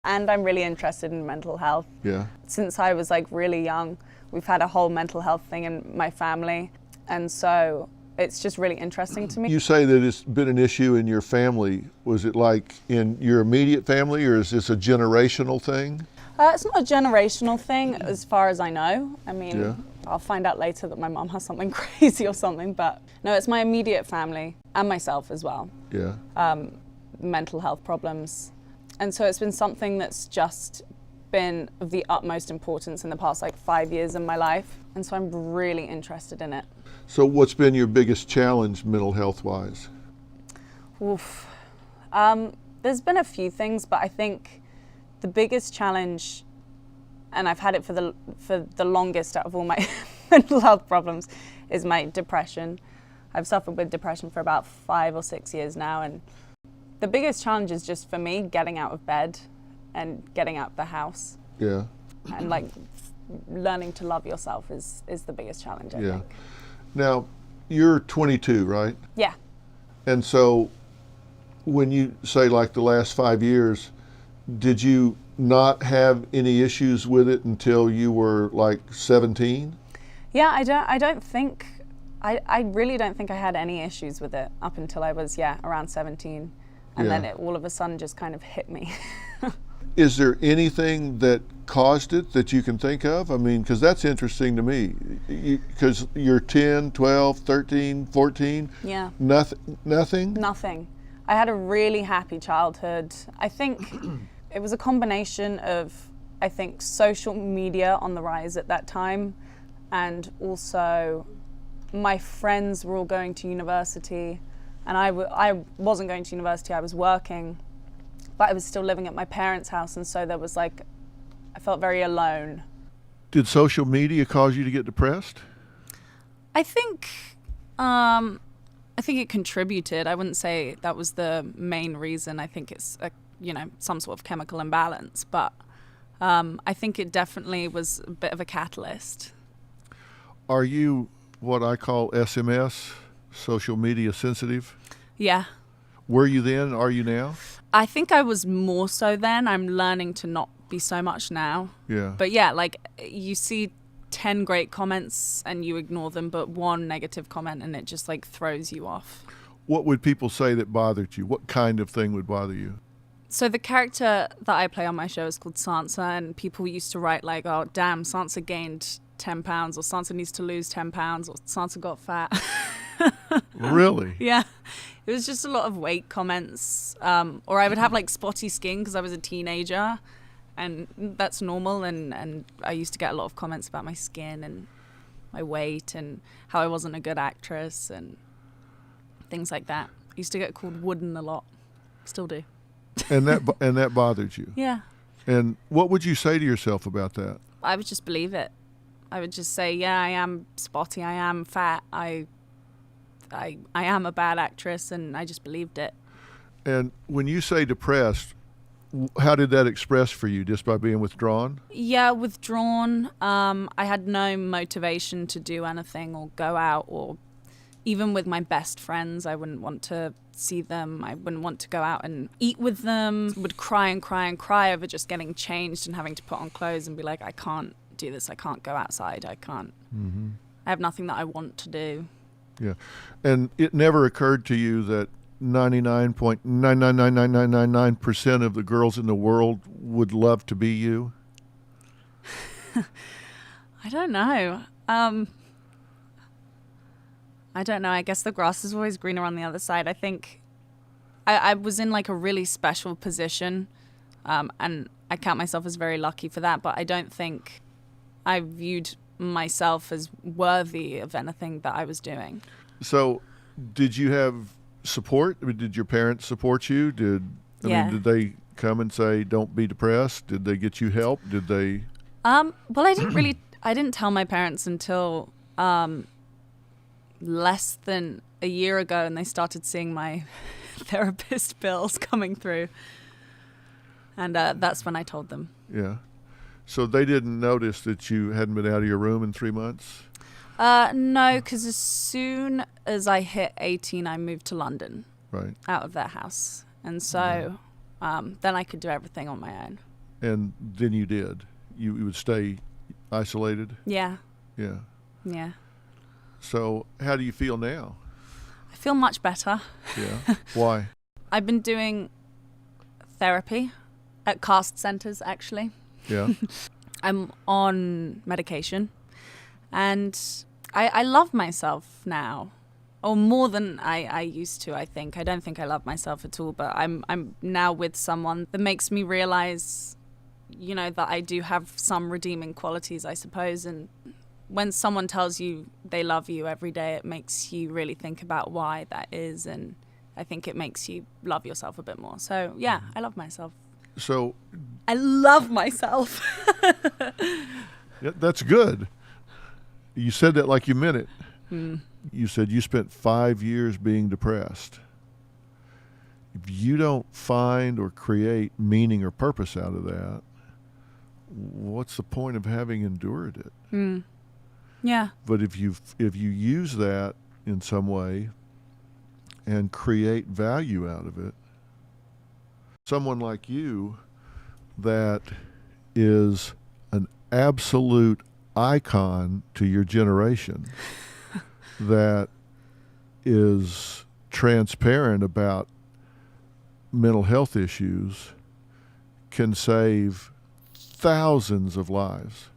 And I'm really interested in mental health. Yeah. Since I was like really young, we've had a whole mental health thing in my family. And so it's just really interesting to me. You say that it's been an issue in your family. Was it like in your immediate family, or is this a generational thing? It's not a generational thing as far as I know. I mean, Yeah. I'll find out later that my mom has something crazy or something, but no, it's my immediate family and myself as well. Yeah. Mental health problems. And so it's been something that's just been of the utmost importance in the past like 5 years in my life. And so I'm really interested in it. So what's been your biggest challenge mental health wise? Oof. There's been a few things, but I think the biggest challenge, and I've had it for the longest out of all my mental health problems, is my depression. I've suffered with depression for about 5 or 6 years now, and the biggest challenge is just for me getting out of bed and getting out of the house. Yeah. And like learning to love yourself is the biggest challenge, I think. Now, you're 22, right? Yeah. And so when you say like the last 5 years, did you not have any issues with it until you were like 17? Yeah, I really don't think I had any issues with it up until I was, around 17. And then it all of a sudden just kind of hit me. Is there anything that caused it that you can think of? I mean, because that's interesting to me. Because you're 10, 12, 13, 14. Yeah. Nothing? Nothing. I had a really happy childhood. I think it was a combination of, social media on the rise at that time. And also my friends were all going to university. And I wasn't going to university, I was working, but I was still living at my parents' house, and so there was I felt very alone. Did social media cause you to get depressed? I think it contributed. I wouldn't say that was the main reason. I think it's some sort of chemical imbalance, but I think it definitely was a bit of a catalyst. Are you what I call SMS? Social media sensitive? Yeah. Were you then? Are you now? I think I was more so then. I'm learning to not be so much now. Yeah. But yeah, you see 10 great comments and you ignore them, but one negative comment and it just throws you off. What would people say that bothered you? What kind of thing would bother you? So the character that I play on my show is called Sansa, and people used to write oh damn, Sansa gained 10 pounds, or Sansa needs to lose 10 pounds, or Sansa got fat. Really? Yeah. It was just a lot of weight comments. Or I would have spotty skin because I was a teenager, and that's normal. And I used to get a lot of comments about my skin and my weight and how I wasn't a good actress and things like that. I used to get called wooden a lot. Still do. And that bothered you? Yeah. And what would you say to yourself about that? I would just believe it. I would just say, yeah, I am spotty, I am fat, I am a bad actress, and I just believed it. And when you say depressed, how did that express for you? Just by being withdrawn? Yeah, withdrawn. I had no motivation to do anything or go out, or even with my best friends, I wouldn't want to see them. I wouldn't want to go out and eat with them. Would cry and cry and cry over just getting changed and having to put on clothes and be like, I can't do this. I can't go outside. I can't. Mm-hmm. I have nothing that I want to do. Yeah. And it never occurred to you that 99.99999% of the girls in the world would love to be you? I don't know. I don't know. I guess the grass is always greener on the other side. I think I was in a really special position, and I count myself as very lucky for that, but I don't think I viewed myself as worthy of anything that I was doing. So did you have support? I mean, did your parents support you? Did they come and say, don't be depressed? Did they get you help? Did they? Well, I didn't tell my parents until less than a year ago, and they started seeing my therapist bills coming through. And that's when I told them. Yeah. So they didn't notice that you hadn't been out of your room in 3 months? No, because as soon as I hit 18, I moved to London. Right. Out of their house. And so then I could do everything on my own. And then you did. You would stay isolated? Yeah. Yeah. Yeah. So how do you feel now? I feel much better. Yeah. Why? I've been doing therapy at cast centers, actually. Yeah. I'm on medication, and I love myself now, or more than I used to. I think I don't think I love myself at all, but I'm now with someone that makes me realize, you know, that I do have some redeeming qualities, I suppose. And when someone tells you they love you every day, it makes you really think about why that is, and I think it makes you love yourself a bit more. So yeah, I love myself. So I love myself. yeah, that's good. You said that like you meant it. You said you spent 5 years being depressed. If you don't find or create meaning or purpose out of that, what's the point of having endured it? Yeah. But if you use that in some way and create value out of it, someone like you that is an absolute icon to your generation, that is transparent about mental health issues, can save thousands of lives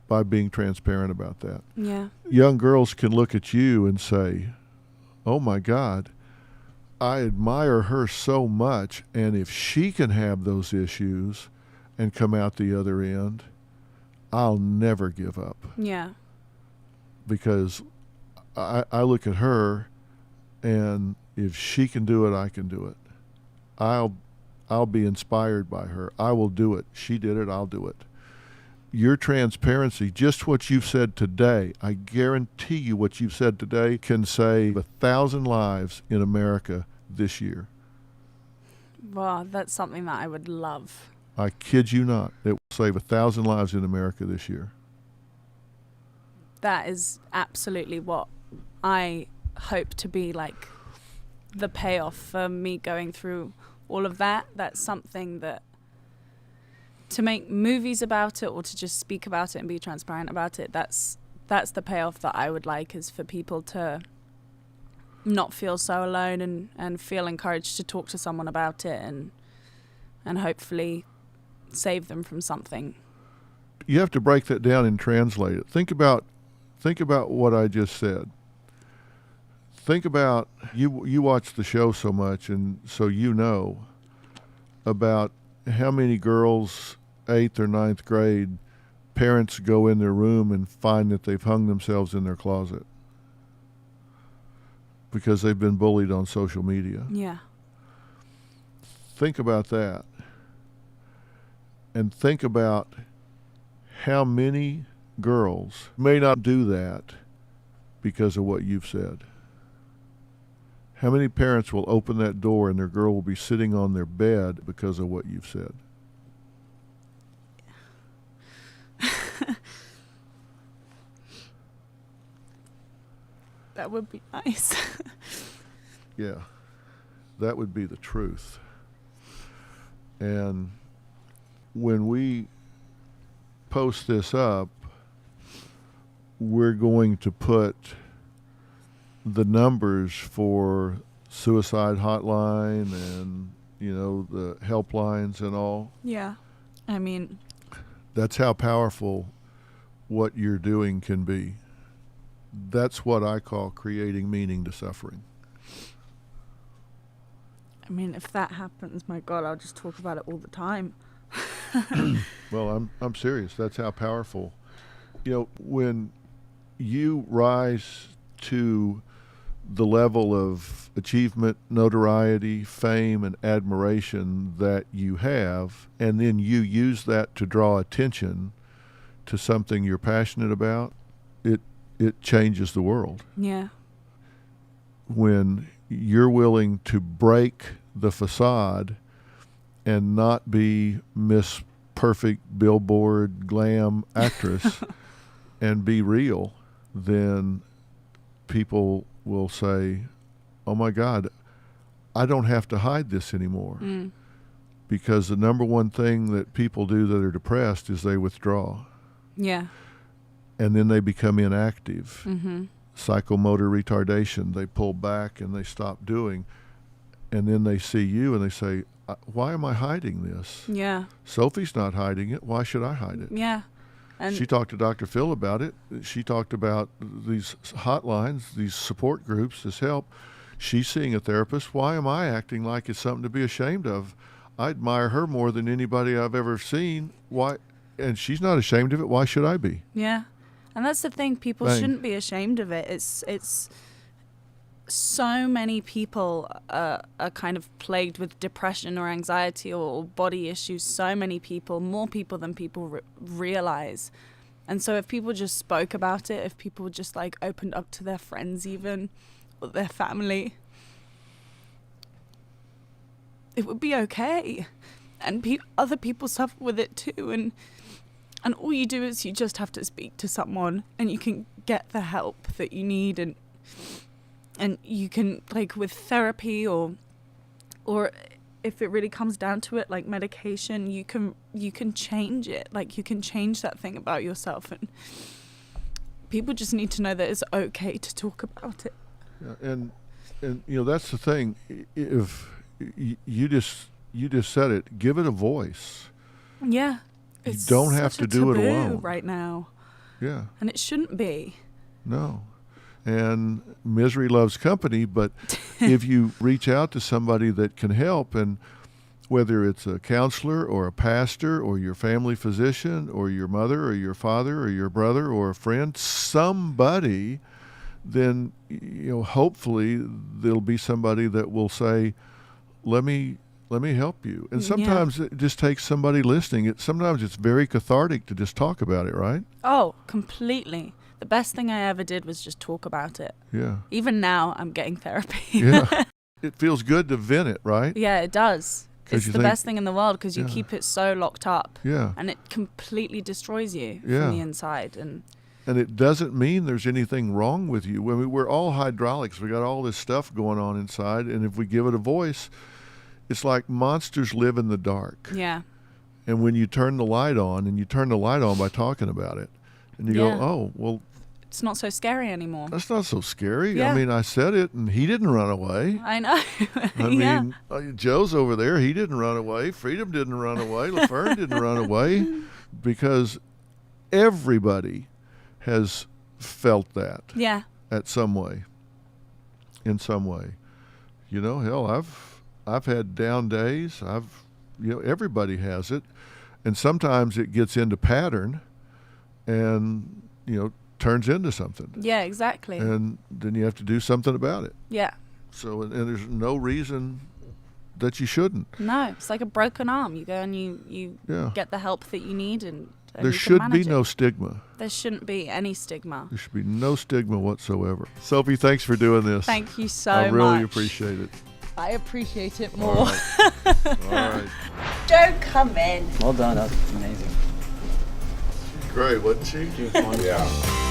by being transparent about that. Yeah. Young girls can look at you and say, oh my God, I admire her so much, and if she can have those issues and come out the other end, I'll never give up. Yeah. Because I look at her, and if she can do it, I can do it. I'll be inspired by her. I will do it. She did it, I'll do it. Your transparency, just what you've said today, I guarantee you what you've said today can save 1,000 lives in America this year. Wow, that's something that I would love. I kid you not. It will save 1,000 lives in America this year. That is absolutely what I hope to be like the payoff for me going through all of that. That's something that, to make movies about it or to just speak about it and be transparent about it, that's the payoff that I would like, is for people to not feel so alone and feel encouraged to talk to someone about it and hopefully save them from something. You have to break that down and translate it. Think about what I just said. Think about, you watch the show so much, and so you know about how many girls, 8th or 9th grade, parents go in their room and find that they've hung themselves in their closet because they've been bullied on social media. Yeah. Think about that. And think about how many girls may not do that because of what you've said. How many parents will open that door and their girl will be sitting on their bed because of what you've said? That would be nice. Yeah, that would be the truth. And when we post this up, we're going to put the numbers for suicide hotline and, you know, the helplines and all. Yeah. I mean, That's how powerful what you're doing can be. That's what I call creating meaning to suffering. if that happens, my God, I'll just talk about it all the time. Well, I'm serious. That's how powerful. You know, when you rise to the level of achievement, notoriety, fame, and admiration that you have, and then you use that to draw attention to something you're passionate about, it changes the world. Yeah. When you're willing to break the facade and not be Miss Perfect Billboard glam actress and be real, then people will say, oh my God, I don't have to hide this anymore. because the number one thing that people do that are depressed is they withdraw. Yeah. And then they become inactive. Mm-hmm. Psychomotor retardation. They pull back and they stop doing. And then they see you and they say, why am I hiding this? Yeah. Sophie's not hiding it. Why should I hide it? Yeah. And she talked to Dr. Phil about it. She talked about these hotlines, these support groups, this help. She's seeing a therapist. Why am I acting like it's something to be ashamed of? I admire her more than anybody I've ever seen. Why? And she's not ashamed of it. Why should I be? Yeah. And that's the thing. People Bang. shouldn't be ashamed of it. It's so many people are kind of plagued with depression or anxiety or body issues. So many people, more people than people realize. And so if people just spoke about it, if people just like opened up to their friends even, or their family, it would be okay. And other people suffer with it too. And all you do is you just have to speak to someone and you can get the help that you need, and you can, like, with therapy or if it really comes down to it, like medication, you can change it. Like, you can change that thing about yourself, and people just need to know that it's okay to talk about it. Yeah, and you know, that's the thing. If you just said it, give it a voice. Yeah. You don't have to do it alone right now. Yeah. And it shouldn't be. No. And misery loves company, but if you reach out to somebody that can help, and whether it's a counselor or a pastor or your family physician or your mother or your father or your brother or a friend, somebody, then, you know, hopefully there'll be somebody that will say, let me help you. And sometimes it just takes somebody listening. Sometimes it's very cathartic to just talk about it, right? Oh, completely. The best thing I ever did was just talk about it. Yeah. Even now, I'm getting therapy. Yeah. It feels good to vent it, right? Yeah, it does. It's the best thing in the world because you keep it so locked up. Yeah. And it completely destroys you from the inside. And it doesn't mean there's anything wrong with you. I mean, we're all hydraulics. We got all this stuff going on inside, and if we give it a voice, it's like monsters live in the dark. Yeah. And when you turn the light on, and you turn the light on by talking about it, and you go, oh, well, it's not so scary anymore. That's not so scary. Yeah. I mean, I said it, and he didn't run away. I know. I mean, Joe's over there. He didn't run away. Freedom didn't run away. LaFern didn't run away, because everybody has felt that. Yeah. At some way. In some way. You know, hell, I've had down days. Everybody has it. And sometimes it gets into pattern and, turns into something. Yeah, exactly. And then you have to do something about it. Yeah. So, and there's no reason that you shouldn't. No, it's like a broken arm. You go and you get the help that you need, and there should be no stigma. There shouldn't be any stigma. There should be no stigma whatsoever. Sophie, thanks for doing this. Thank you so much. I really appreciate it. I appreciate it more. All right. All right. Joe, come in. Well done. That was amazing. Great, wasn't she? She was wonderful. Yeah.